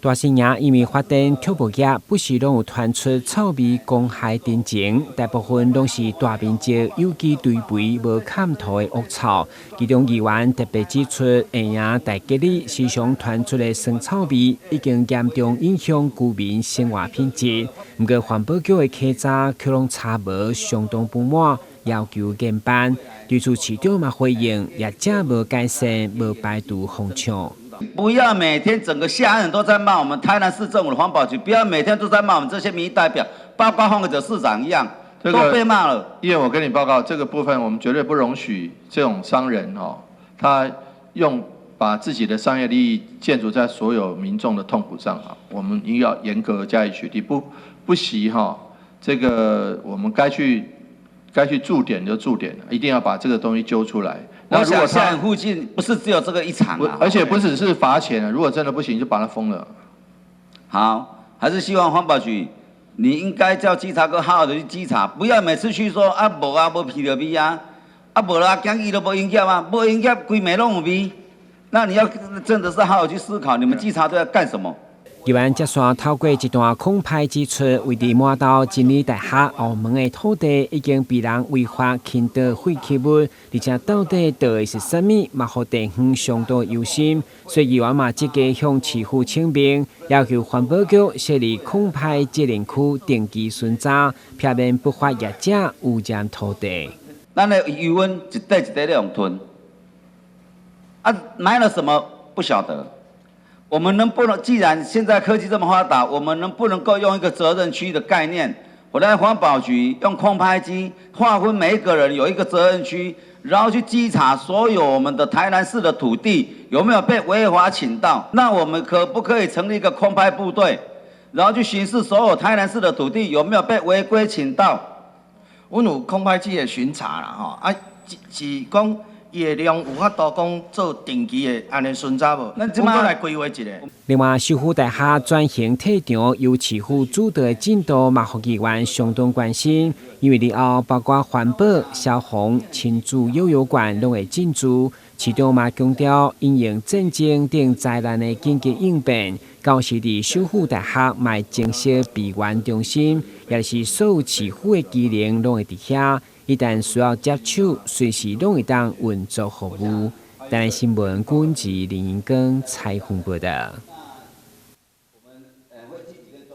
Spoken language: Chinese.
大兴也因为发电拓扑业不时拢有传出臭味公害电情，大部分拢是大面积有机堆肥无砍头的恶臭。其中议员特别指出，下营大吉里时常传出的酸臭味，已经严重影响居民生活品质。不过环保局的稽查却拢查无，相当不满，要求减班。对此市长嘛回应，业者无改善，无排除风险。不要每天整个下人都在骂我们台南市政府的环保局，不要每天都在骂我们这些民意代表，包括黄伟哲市长一样，都被骂了。议员，我跟你报告，这个部分我们绝对不容许这种商人他把自己的商业利益建筑在所有民众的痛苦上我们一定要严格加以取缔，不惜这个我们该去驻点就驻点，一定要把这个东西揪出来。我想下营附近不是只有这个一场而且不只是罚钱如果真的不行，就把它封了。好，还是希望环保局，你应该叫稽查哥好好的去稽查，不要每次去说无批的味无啦，讲伊都无营业无营业规暝拢有味，那你要真的是好好去思考，你们稽查队要干什么？议员接续透过一段空拍指出，位伫满岛真理大厦后门的土地已经被人违法倾倒废弃物，而且到底倒的是啥物，嘛互地方相当忧心。所以议员嘛积极向市府请兵，要求环保局设立空拍责任区定期巡查，避免不法业者污染土地。咱的余温一块一块那种囤，埋了什么不晓得。我们能不能，既然现在科技这么发达，我们能不能够用一个责任区的概念，我在环保局用空拍机划分每一个人有一个责任区，然后去稽查所有我们的台南市的土地有没有被违法倾倒？那我们可不可以成立一个空拍部队，然后去巡视所有台南市的土地有没有被违规倾倒？阮有空拍机的巡查啦，是讲。伊的量有法度讲做定期的安尼巡查无？咱即摆来规划一个。另外，首府大厦转型退场由市府主导的进度，嘛，互议员相当关心。因为以后包括环保、消防、亲子幼儿馆拢会进驻。市长嘛强调，因应战争等灾难的紧急应变，到时伫首府大厦卖正式闭园中心，也是所有市府的机能拢会伫遐。一旦需要接手，随时拢会当运作服务。台南新闻管制林英庚采访报道。